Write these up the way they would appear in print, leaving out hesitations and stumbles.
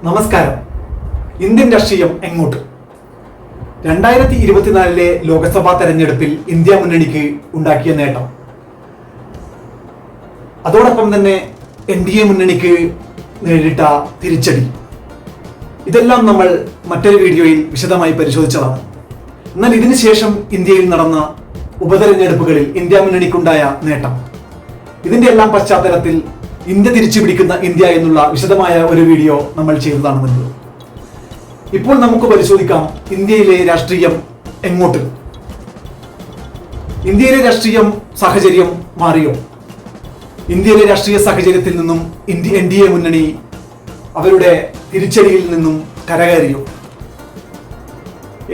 നമസ്കാരം. ഇന്ത്യൻ രാഷ്ട്രീയം എങ്ങോട്ട്? 2024 ലോക്സഭാ തെരഞ്ഞെടുപ്പിൽ ഇന്ത്യ മുന്നണിക്ക് ഉണ്ടാക്കിയ നേട്ടം, അതോടൊപ്പം തന്നെ NDA മുന്നണിക്ക് നേരിട്ട തിരിച്ചടി, ഇതെല്ലാം നമ്മൾ മറ്റൊരു വീഡിയോയിൽ വിശദമായി പരിശോധിച്ചതാണ്. എന്നാൽ ഇതിനുശേഷം ഇന്ത്യയിൽ നടന്ന ഉപതെരഞ്ഞെടുപ്പുകളിൽ ഇന്ത്യ മുന്നണിക്കുണ്ടായ നേട്ടം, ഇതിന്റെ എല്ലാം പശ്ചാത്തലത്തിൽ ഇന്ത്യ തിരിച്ചു പിടിക്കുന്ന ഇന്ത്യ എന്നുള്ള വിശദമായ ഒരു വീഡിയോ നമ്മൾ ചെയ്തതാണ് മുൻപ്. ഇപ്പോൾ നമുക്ക് പരിശോധിക്കാം ഇന്ത്യയിലെ രാഷ്ട്രീയം എങ്ങോട്ട്. ഇന്ത്യയിലെ രാഷ്ട്രീയം സാഹചര്യം മാറിയോ? ഇന്ത്യയിലെ രാഷ്ട്രീയ സാഹചര്യത്തിൽ നിന്നും NDA മുന്നണി അവരുടെ തിരിച്ചടിയിൽ നിന്നും കരകയറിയോ?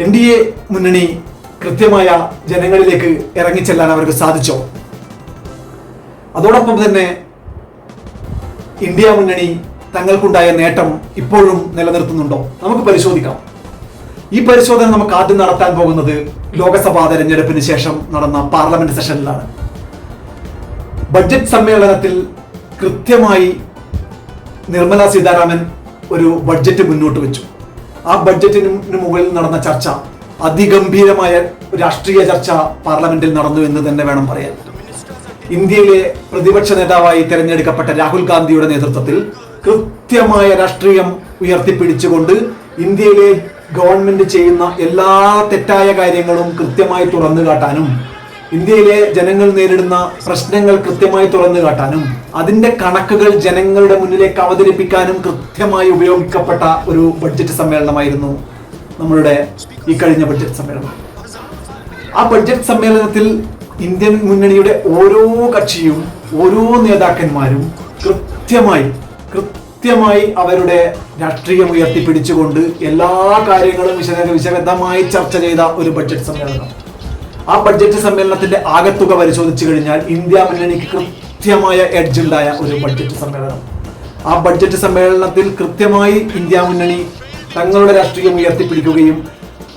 NDA മുന്നണി കൃത്യമായ ജനങ്ങളിലേക്ക് ഇറങ്ങിച്ചെല്ലാൻ അവർക്ക് സാധിച്ചോ? അതോടൊപ്പം തന്നെ ഇന്ത്യ മുന്നണി തങ്ങൾക്കുണ്ടായ നേട്ടം ഇപ്പോഴും നിലനിർത്തുന്നുണ്ടോ? നമുക്ക് പരിശോധിക്കാം. ഈ പരിശോധന നമുക്ക് ആദ്യം നടത്താൻ പോകുന്നത് ലോക്സഭാ തെരഞ്ഞെടുപ്പിന് ശേഷം നടന്ന പാർലമെന്റ് സെഷനിലാണ്. ബഡ്ജറ്റ് സമ്മേളനത്തിൽ കൃത്യമായി നിർമ്മല സീതാരാമൻ ഒരു ബഡ്ജറ്റ് മുന്നോട്ട് വെച്ചു. ആ ബഡ്ജറ്റിന് മുകളിൽ നടന്ന ചർച്ച, അതിഗംഭീരമായ രാഷ്ട്രീയ ചർച്ച പാർലമെന്റിൽ നടന്നു എന്ന് തന്നെ വേണം പറയാൻ. ഇന്ത്യയിലെ പ്രതിപക്ഷ നേതാവായി തെരഞ്ഞെടുക്കപ്പെട്ട രാഹുൽ ഗാന്ധിയുടെ നേതൃത്വത്തിൽ കൃത്യമായ രാഷ്ട്രീയം ഉയർത്തിപ്പിടിച്ചുകൊണ്ട് ഇന്ത്യയിലെ ഗവൺമെന്റ് ചെയ്യുന്ന എല്ലാ തെറ്റായ കാര്യങ്ങളും കൃത്യമായി തുറന്നു കാട്ടാനും, ഇന്ത്യയിലെ ജനങ്ങൾ നേരിടുന്ന പ്രശ്നങ്ങൾ കൃത്യമായി തുറന്നു കാട്ടാനും, അതിന്റെ കണക്കുകൾ ജനങ്ങളുടെ മുന്നിലേക്ക് അവതരിപ്പിക്കാനും കൃത്യമായി ഉപയോഗിക്കപ്പെട്ട ഒരു ബഡ്ജറ്റ് സമ്മേളനമായിരുന്നു നമ്മളുടെ ഈ കഴിഞ്ഞ ബഡ്ജറ്റ് സമ്മേളനം. ആ ബഡ്ജറ്റ് സമ്മേളനത്തിൽ ഇന്ത്യൻ മുന്നണിയുടെ ഓരോ കക്ഷിയും ഓരോ നേതാക്കന്മാരും കൃത്യമായി അവരുടെ രാഷ്ട്രീയം ഉയർത്തിപ്പിടിച്ചുകൊണ്ട് എല്ലാ കാര്യങ്ങളും വിശദമായി ചർച്ച ചെയ്ത ഒരു ബഡ്ജറ്റ് സമ്മേളനം. ആ ബഡ്ജറ്റ് സമ്മേളനത്തിന്റെ ആകത്തുക പരിശോധിച്ചു കഴിഞ്ഞാൽ ഇന്ത്യ മുന്നണിക്ക് കൃത്യമായ എഡ്ജ് ഉണ്ടായ ഒരു ബഡ്ജറ്റ് സമ്മേളനം. ആ ബഡ്ജറ്റ് സമ്മേളനത്തിൽ കൃത്യമായി ഇന്ത്യ മുന്നണി തങ്ങളുടെ രാഷ്ട്രീയം ഉയർത്തിപ്പിടിക്കുകയും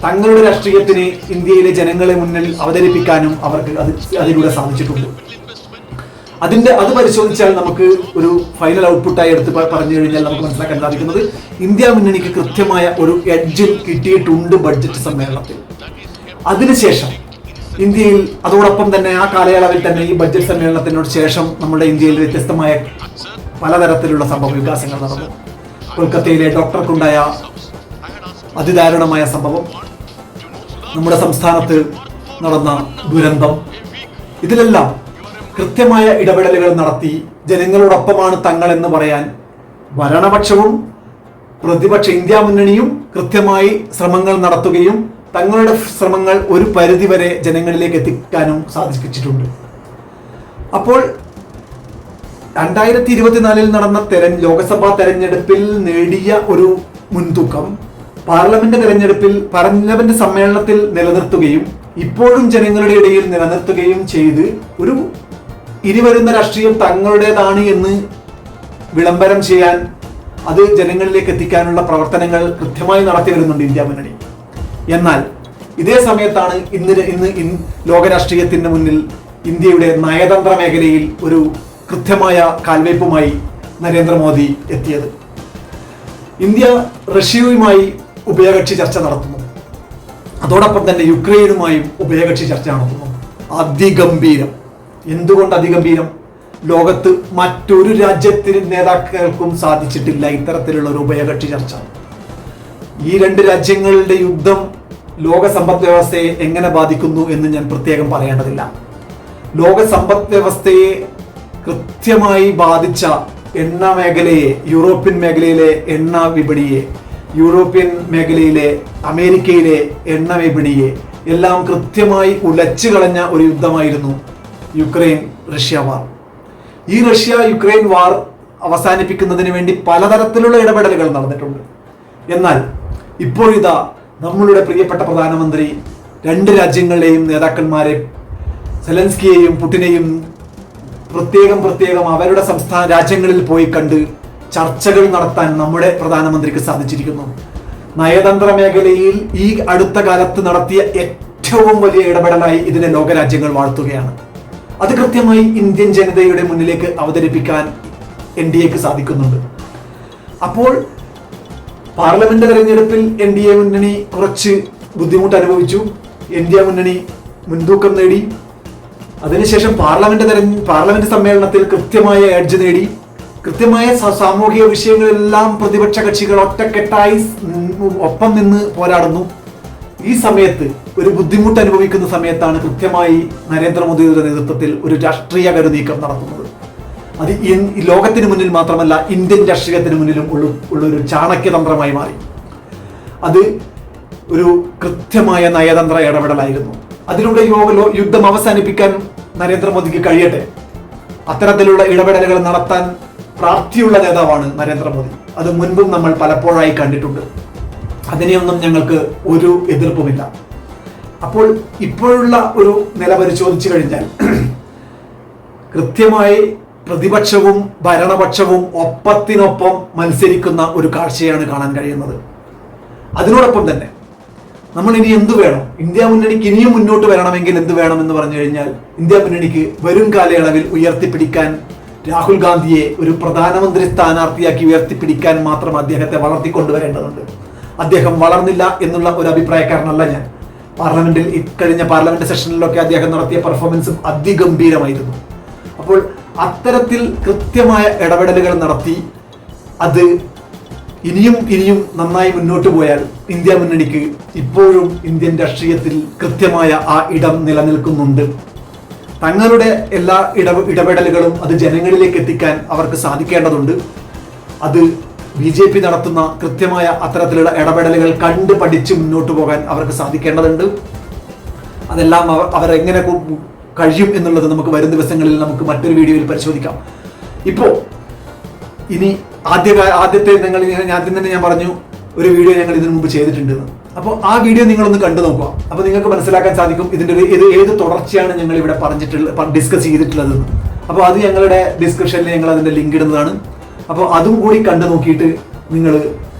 തങ്ങളുടെ രാഷ്ട്രീയത്തിന് ഇന്ത്യയിലെ ജനങ്ങളെ മുന്നിൽ അവതരിപ്പിക്കാനും അവർക്ക് അതിലൂടെ സാധിച്ചിട്ടുണ്ട്. അത് പരിശോധിച്ചാൽ നമുക്ക് ഒരു ഫൈനൽ ഔട്ട്പുട്ടായി എടുത്ത് പറഞ്ഞു കഴിഞ്ഞാൽ നമുക്ക് മനസ്സിലാക്കാൻ സാധിക്കുന്നത് ഇന്ത്യ മുന്നണിക്ക് കൃത്യമായ ഒരു എഡ്ജ് കിട്ടിയിട്ടുണ്ട് ബഡ്ജറ്റ് സമ്മേളനത്തിൽ. അതിനുശേഷം ഇന്ത്യയിൽ അതോടൊപ്പം തന്നെ ആ കാലയളവിൽ തന്നെ ഈ ബഡ്ജറ്റ് സമ്മേളനത്തിനോട് ശേഷം നമ്മുടെ ഇന്ത്യയിൽ വ്യത്യസ്തമായ പലതരത്തിലുള്ള സംഭവ വികാസങ്ങൾ നടന്നു. കൊൽക്കത്തയിലെ ഡോക്ടർക്കുണ്ടായ അതിദാരുണമായ സംഭവം, നമ്മുടെ സംസ്ഥാനത്ത് നടന്ന ദുരന്തം, ഇതിലെല്ലാം കൃത്യമായ ഇടപെടലുകൾ നടത്തി ജനങ്ങളോടൊപ്പമാണ് തങ്ങളെന്ന് പറയാൻ ഭരണപക്ഷവും പ്രതിപക്ഷ ഇന്ത്യ മുന്നണിയും കൃത്യമായി ശ്രമങ്ങൾ നടത്തുകയും തങ്ങളുടെ ശ്രമങ്ങൾ ഒരു പരിധിവരെ ജനങ്ങളിലേക്ക് എത്തിക്കാനും സാധിച്ചിട്ടുണ്ട്. അപ്പോൾ 2024 നടന്ന ലോക്സഭാ തെരഞ്ഞെടുപ്പിൽ നേടിയ ഒരു മുൻതൂക്കം പാർലമെന്റ് സമ്മേളനത്തിൽ നിലനിർത്തുകയും ഇപ്പോഴും ജനങ്ങളുടെ ഇടയിൽ നിലനിർത്തുകയും ചെയ്ത് ഒരു ഇരുവരുന്ന രാഷ്ട്രീയം തങ്ങളുടേതാണ് എന്ന് വിളംബരം ചെയ്യാൻ, അത് ജനങ്ങളിലേക്ക് എത്തിക്കാനുള്ള പ്രവർത്തനങ്ങൾ കൃത്യമായി നടത്തി വരുന്നുണ്ട് ഇന്ത്യ മുന്നണി. എന്നാൽ ഇതേ സമയത്താണ് ഇന്ന് ലോകരാഷ്ട്രീയത്തിന് മുന്നിൽ ഇന്ത്യയുടെ നയതന്ത്ര മേഖലയിൽ ഒരു കൃത്യമായ കാൽവയ്പുമായി നരേന്ദ്രമോദി എത്തിയത്. ഇന്ത്യ റഷ്യയുമായി ഉഭയകക്ഷി ചർച്ച നടത്തുന്നു. അതോടൊപ്പം തന്നെ യുക്രൈനുമായും ഉഭയകക്ഷി ചർച്ച നടത്തുന്നു. അതിഗംഭീരം. എന്തുകൊണ്ട് അതിഗംഭീരം? ലോകത്ത് മറ്റൊരു രാജ്യത്തിന് നേതാക്കൾക്കും സാധിച്ചിട്ടില്ല ഇത്തരത്തിലുള്ള ഒരു ഉഭയകക്ഷി ചർച്ച. ഈ രണ്ട് രാജ്യങ്ങളുടെ യുദ്ധം ലോക സമ്പദ് വ്യവസ്ഥയെ എങ്ങനെ ബാധിക്കുന്നു എന്ന് ഞാൻ പ്രത്യേകം പറയേണ്ടതില്ല. ലോക സമ്പദ് വ്യവസ്ഥയെ കൃത്യമായി ബാധിച്ച എണ്ണ മേഖലയെ, യൂറോപ്യൻ മേഖലയിലെ എണ്ണ വിപണിയെ, യൂറോപ്യൻ മേഖലയിലെ അമേരിക്കയിലെ എണ്ണ വിപണിയെ എല്ലാം കൃത്യമായി ഉലച്ചു കളഞ്ഞ ഒരു യുദ്ധമായിരുന്നു യുക്രൈൻ റഷ്യ വാർ. ഈ യുക്രൈൻ വാർ അവസാനിപ്പിക്കുന്നതിന് വേണ്ടി പലതരത്തിലുള്ള ഇടപെടലുകൾ നടന്നിട്ടുണ്ട്. എന്നാൽ ഇപ്പോഴിതാ നമ്മളുടെ പ്രിയപ്പെട്ട പ്രധാനമന്ത്രി രണ്ട് രാജ്യങ്ങളിലെയും നേതാക്കന്മാരെ, സെലൻസ്കിയെയും പുടിനെയും പ്രത്യേകം അവരുടെ സംസ്ഥാന രാജ്യങ്ങളിൽ പോയി കണ്ട് ചർച്ചകൾ നടത്താൻ നമ്മുടെ പ്രധാനമന്ത്രിക്ക് സാധിച്ചിരിക്കുന്നു. നയതന്ത്ര മേഖലയിൽ ഈ അടുത്ത കാലത്ത് നടത്തിയ ഏറ്റവും വലിയ ഇടപെടലായി ഇതിനെ ലോകരാജ്യങ്ങൾ വാഴ്ത്തുകയാണ്. അത് കൃത്യമായി ഇന്ത്യൻ ജനതയുടെ മുന്നിലേക്ക് അവതരിപ്പിക്കാൻ NDAക്ക് സാധിക്കുന്നുണ്ട്. അപ്പോൾ പാർലമെന്റ് തെരഞ്ഞെടുപ്പിൽ NDA മുന്നണി കുറച്ച് ബുദ്ധിമുട്ട് അനുഭവിച്ചു. ഇന്ത്യ മുന്നണി മുൻതൂക്കം നേടി. അതിനുശേഷം പാർലമെന്റ് സമ്മേളനത്തിൽ കൃത്യമായ എഡ്ജ് നേടി. കൃത്യമായ സാമൂഹിക വിഷയങ്ങളെല്ലാം പ്രതിപക്ഷ കക്ഷികൾ ഒറ്റക്കെട്ടായി ഒപ്പം നിന്ന് പോരാടുന്നു. ഈ സമയത്ത് ഒരു ബുദ്ധിമുട്ട് അനുഭവിക്കുന്ന സമയത്താണ് കൃത്യമായി നരേന്ദ്രമോദിയുടെ നേതൃത്വത്തിൽ ഒരു രാഷ്ട്രീയ കരുനീക്കം നടത്തുന്നത്. അത് ലോകത്തിന് മുന്നിൽ മാത്രമല്ല, ഇന്ത്യൻ രാഷ്ട്രീയത്തിന് മുന്നിലും ഉള്ളൊരു ചാണക്യതന്ത്രമായി മാറി. അത് ഒരു കൃത്യമായ നയതന്ത്ര ഇടപെടലായിരുന്നു. അതിലൂടെ യുദ്ധം അവസാനിപ്പിക്കാൻ നരേന്ദ്രമോദിക്ക് കഴിയട്ടെ. അത്തരത്തിലുള്ള ഇടപെടലുകൾ നടത്താൻ പ്രാപ്തിയുള്ള നേതാവാണ് നരേന്ദ്രമോദി. അത് മുൻപും നമ്മൾ പലപ്പോഴായി കണ്ടിട്ടുണ്ട്. അതിനെയൊന്നും ഞങ്ങൾക്ക് ഒരു എതിർപ്പുമില്ല. അപ്പോൾ ഇപ്പോഴുള്ള ഒരു നില പരിശോധിച്ചു കഴിഞ്ഞാൽ കൃത്യമായി പ്രതിപക്ഷവും ഭരണപക്ഷവും ഒപ്പത്തിനൊപ്പം മത്സരിക്കുന്ന ഒരു കാഴ്ചയാണ് കാണാൻ കഴിയുന്നത്. അതിനോടൊപ്പം തന്നെ നമ്മൾ ഇനി എന്ത് വേണം, ഇന്ത്യ മുന്നണിക്ക് ഇനിയും മുന്നോട്ട് വരണമെങ്കിൽ എന്ത് വേണം എന്ന് പറഞ്ഞു കഴിഞ്ഞാൽ, ഇന്ത്യ മുന്നണിക്ക് വരും കാലയളവിൽ ഉയർത്തിപ്പിടിക്കാൻ രാഹുൽ ഗാന്ധിയെ ഒരു പ്രധാനമന്ത്രി സ്ഥാനാർത്ഥിയാക്കി ഉയർത്തിപ്പിടിക്കാൻ മാത്രം അദ്ദേഹത്തെ വളർത്തിക്കൊണ്ടുവരേണ്ടതുണ്ട്. അദ്ദേഹം വളർന്നില്ല എന്നുള്ള ഒരു അഭിപ്രായക്കാരനല്ല ഞാൻ. പാർലമെന്റിൽ ഇക്കഴിഞ്ഞ പാർലമെന്റ് സെഷനിലൊക്കെ അദ്ദേഹം നടത്തിയ പെർഫോമൻസും അതിഗംഭീരമായിരുന്നു. അപ്പോൾ അത്തരത്തിൽ കൃത്യമായ ഇടപെടലുകൾ നടത്തി അത് ഇനിയും നന്നായി മുന്നോട്ട് പോയാൽ ഇന്ത്യ മുന്നണിക്ക് ഇപ്പോഴും ഇന്ത്യൻ രാഷ്ട്രീയത്തിൽ കൃത്യമായ ആ ഇടം നിലനിൽക്കുന്നുണ്ട്. തങ്ങളുടെ എല്ലാ ഇടപെടലുകളും അത് ജനങ്ങളിലേക്ക് എത്തിക്കാൻ അവർക്ക് സാധിക്കേണ്ടതുണ്ട്. അത് BJP നടത്തുന്ന കൃത്യമായ അത്തരത്തിലുള്ള ഇടപെടലുകൾ കണ്ട് പഠിച്ച് മുന്നോട്ട് പോകാൻ അവർക്ക് സാധിക്കേണ്ടതുണ്ട്. അതെല്ലാം അവരെങ്ങനെ കഴിയും എന്നുള്ളത് നമുക്ക് വരും ദിവസങ്ങളിൽ നമുക്ക് മറ്റൊരു വീഡിയോയിൽ പരിശോധിക്കാം. ഇപ്പോൾ ഇനി ആദ്യത്തെ ഞാൻ പറഞ്ഞു ഒരു വീഡിയോ ഞങ്ങൾ ഇതിനു മുമ്പ് ചെയ്തിട്ടുണ്ടെന്ന്. അപ്പോൾ ആ വീഡിയോ നിങ്ങളൊന്ന് കണ്ടു നോക്കുക. അപ്പോൾ നിങ്ങൾക്ക് മനസ്സിലാക്കാൻ സാധിക്കും ഇതിൻ്റെ ഏത് തുടർച്ചയാണ് ഞങ്ങൾ ഇവിടെ ഡിസ്കസ് ചെയ്തിട്ടുള്ളതെന്ന്. അപ്പോൾ അത് ഞങ്ങളുടെ ഡിസ്ക്രിപ്ഷനിൽ ഞങ്ങൾ അതിൻ്റെ ലിങ്ക് ഇടുന്നതാണ്. അപ്പോൾ അതും കൂടി കണ്ടു നോക്കിയിട്ട് നിങ്ങൾ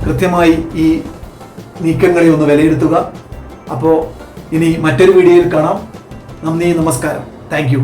കൃത്യമായി ഈ നീക്കങ്ങളെ ഒന്ന് വിലയിരുത്തുക. അപ്പോൾ ഇനി മറ്റൊരു വീഡിയോയിൽ കാണാം. നന്ദി, നമസ്കാരം. Thank you.